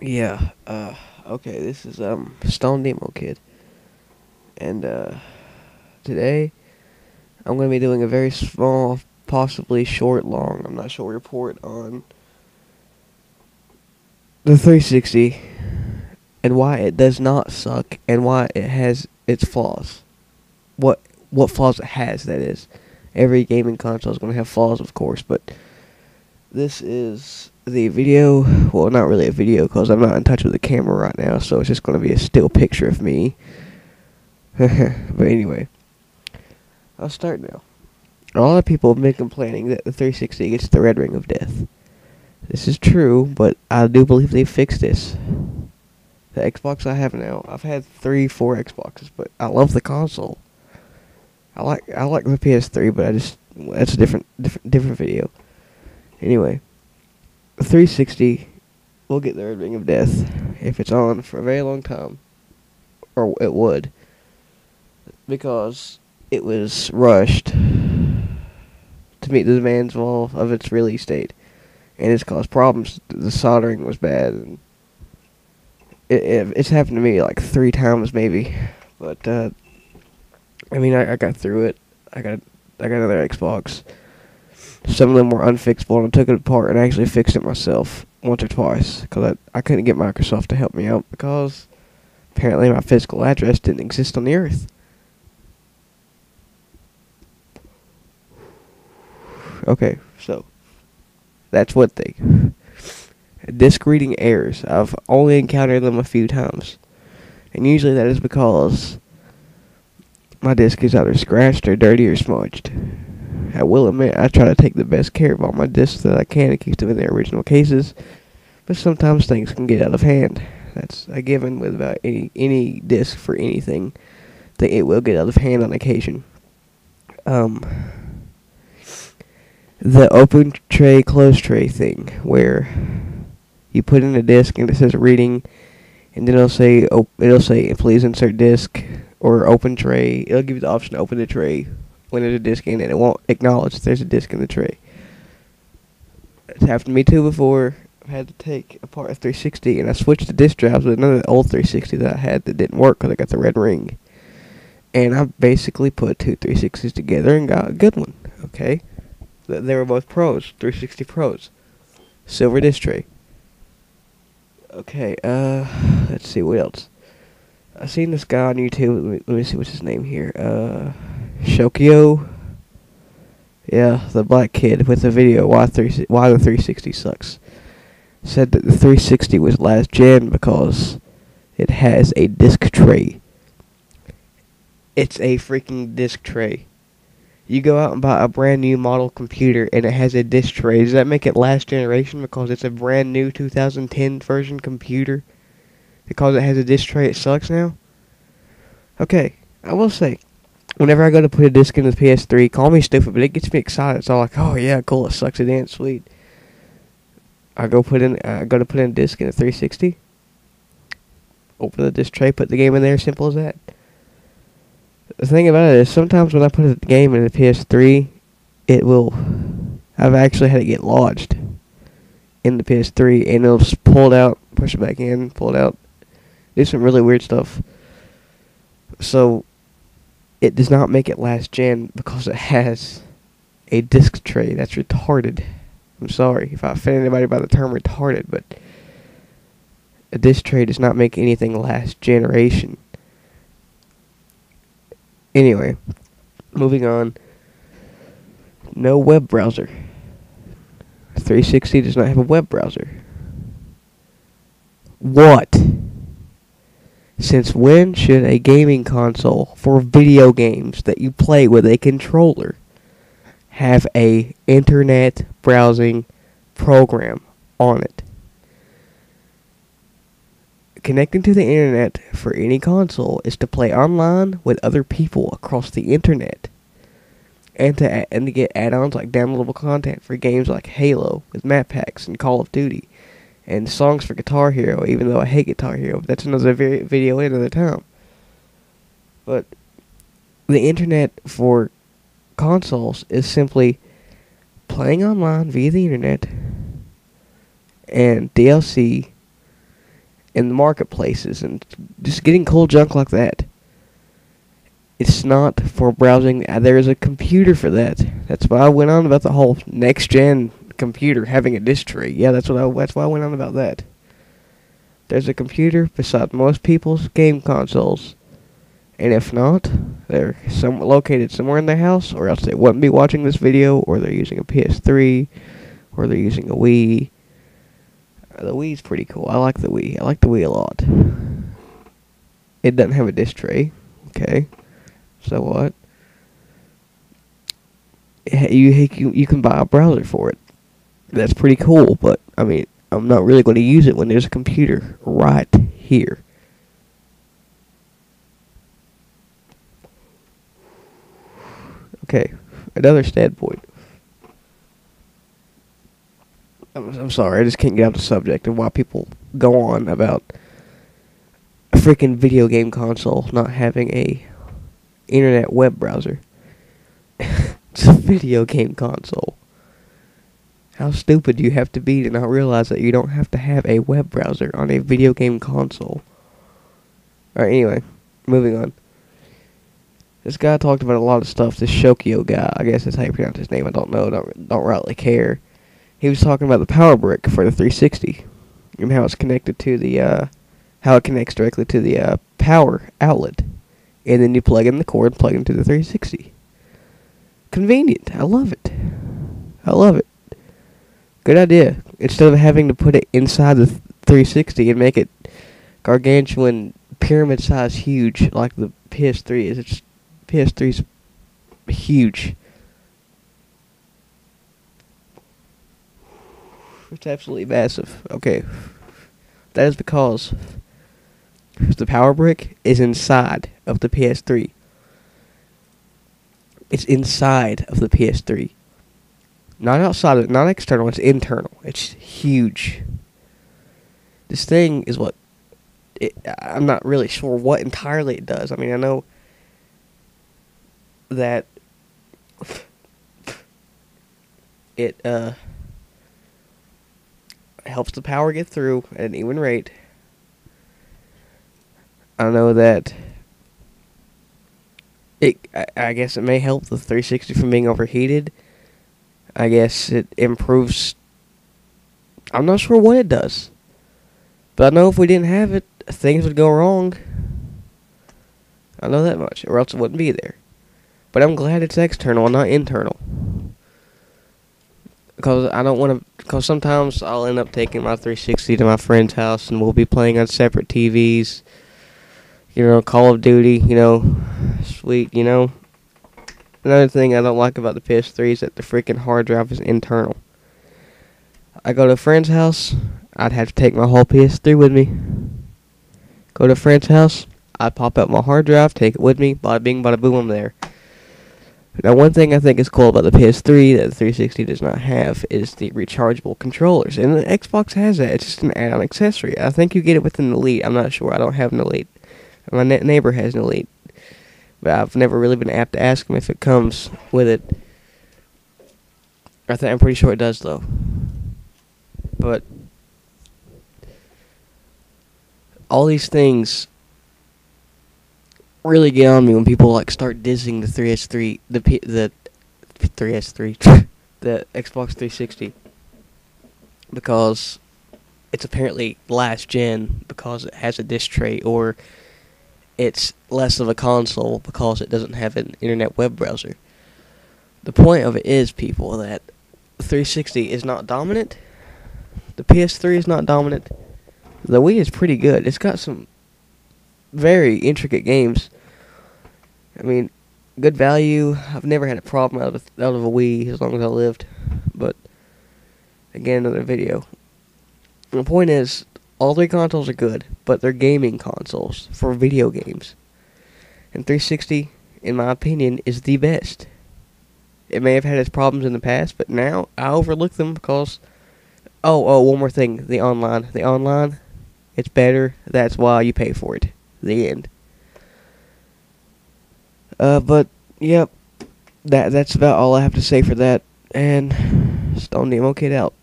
Yeah, okay, this is, Stone Demo Kid. And, today, I'm gonna be doing a very small, possibly short, long, I'm not sure, report on the 360 and why it does not suck and why it has its flaws. What, what flaws it has, that is. Every gaming console is gonna have flaws, of course, but this is the video, well, not really a video because I'm not in touch with the camera right now, so it's just going to be a still picture of me. But anyway, I'll start now. A lot of people have been complaining that the 360 gets the red ring of death. This is true, but I do believe they fixed this. The Xbox I have now, I've had 4 Xboxes, but I love the console. I like the PS3, but that's a different video. Anyway, 360 will get the red ring of death if it's on for a very long time, or it would, because it was rushed to meet the demands of its release date, and it's caused problems. The soldering was bad, and it's happened to me like 3 times maybe, but I mean I got through it. I got another Xbox. Some of them were unfixable, and I took it apart and actually fixed it myself once or twice because I couldn't get Microsoft to help me out because apparently my physical address didn't exist on the earth. Okay, so that's one thing. Disk reading errors. I've only encountered them a few times, and usually that is because my disk is either scratched or dirty or smudged. I will admit, I try to take the best care of all my discs that I can to keep them in their original cases, but sometimes things can get out of hand. That's a given with about any disc for anything, that it will get out of hand on occasion. The open tray, close tray thing, where you put in a disc and it says reading, and then it'll say please insert disc or open tray. It'll give you the option to open the tray when there's a disc in it, and it won't acknowledge that there's a disc in the tray. It's happened to me too before. I had to take apart a 360, and I switched the disc drives with another old 360 that I had that didn't work because I got the red ring. And I basically put 2 360s together and got a good one, okay? They were both pros, 360 pros. Silver disc tray. Okay, let's see, what else? I seen this guy on YouTube, let me see what's his name here, Shokio. Yeah, the black kid with the video why the 360 sucks. Said that the 360 was last gen because it has a disc tray. It's a freaking disc tray. You go out and buy a brand new model computer and it has a disc tray. Does that make it last generation because it's a brand new 2010 version computer? Because it has a disc tray, it sucks now? Okay, I will say, whenever I go to put a disc in the PS3, call me stupid, but it gets me excited. It's all like, oh yeah, cool, it sucks, it ain't sweet. I go to put in a disc in a 360. Open the disc tray, put the game in there, simple as that. The thing about it is, sometimes when I put a game in the PS3, I've actually had it get lodged in the PS3, and it'll just pull it out, push it back in, pull it out, do some really weird stuff. So, it does not make it last gen because it has a disc tray. That's retarded. I'm sorry if I offend anybody by the term retarded, but a disc tray does not make anything last generation. Anyway, moving on. No web browser. 360 does not have a web browser. What? Since when should a gaming console for video games that you play with a controller have a internet browsing program on it? Connecting to the internet for any console is to play online with other people across the internet, and to get add-ons like downloadable content for games like Halo with map packs and Call of Duty, and songs for Guitar Hero. Even though I hate Guitar Hero, that's another video another time. But the internet for consoles is simply playing online via the internet and DLC in the marketplaces and just getting cool junk like that. It's not for browsing. There is a computer for that. That's why I went on about the whole next-gen computer having a disk tray. Yeah, that's why I went on about that. There's a computer beside most people's game consoles. And if not, they're located somewhere in their house, or else they wouldn't be watching this video, or they're using a PS3, or they're using a Wii. The Wii's pretty cool. I like the Wii. I like the Wii a lot. It doesn't have a disc tray. Okay. So what? You can buy a browser for it. That's pretty cool, but, I mean, I'm not really going to use it when there's a computer right here. Okay, another standpoint. I'm sorry, I just can't get out the subject of why people go on about a freaking video game console not having a internet web browser. It's a video game console. How stupid do you have to be to not realize that you don't have to have a web browser on a video game console? Alright, anyway, moving on. This guy talked about a lot of stuff. This Shokio guy, I guess that's how you pronounce his name. I don't know. Don't really care. He was talking about the power brick for the 360 and how it's connected to the how it connects directly to the power outlet, and then you plug in the cord, plug into the 360. Convenient. I love it. I love it. Good idea. Instead of having to put it inside the 360 and make it gargantuan, pyramid size huge like the PS3 is. It's PS3's huge. It's absolutely massive. Okay. That is because the power brick is inside of the PS3. It's inside of the PS3. Not outside of it, not external, it's internal. It's huge. This thing is what... I'm not really sure what entirely it does. I mean, I know that it helps the power get through at an even rate. I know that I guess it may help the 360 from being overheated. I guess it improves... I'm not sure what it does. But I know if we didn't have it, things would go wrong. I know that much, or else it wouldn't be there. But I'm glad it's external and not internal. Because I don't want to... Because sometimes I'll end up taking my 360 to my friend's house and we'll be playing on separate TVs. You know, Call of Duty, you know, sweet, you know. Another thing I don't like about the PS3 is that the freaking hard drive is internal. I go to a friend's house, I'd have to take my whole PS3 with me. Go to a friend's house, I'd pop out my hard drive, take it with me, bada bing, bada boom, I'm there. Now, one thing I think is cool about the PS3 that the 360 does not have is the rechargeable controllers. And the Xbox has that. It's just an add-on accessory. I think you get it with an Elite. I'm not sure. I don't have an Elite. My neighbor has an Elite. But I've never really been apt to ask him if it comes with it. I'm pretty sure it does, though. But all these things really get on me when people like start dissing the 3S3, the 3S3, the Xbox 360, because it's apparently last gen because it has a disc tray, or it's less of a console because it doesn't have an internet web browser. The point of it is, people, that the 360 is not dominant. The PS3 is not dominant. The Wii is pretty good. It's got some very intricate games. I mean, good value. I've never had a problem out of a Wii as long as I lived. But again, another video. The point is, all three consoles are good, but they're gaming consoles for video games. And 360, in my opinion, is the best. It may have had its problems in the past, but now I overlook them because... Oh, one more thing. The online, it's better. That's why you pay for it. The end. But, yep. That's about all I have to say for that. And Stone Demo Kid out.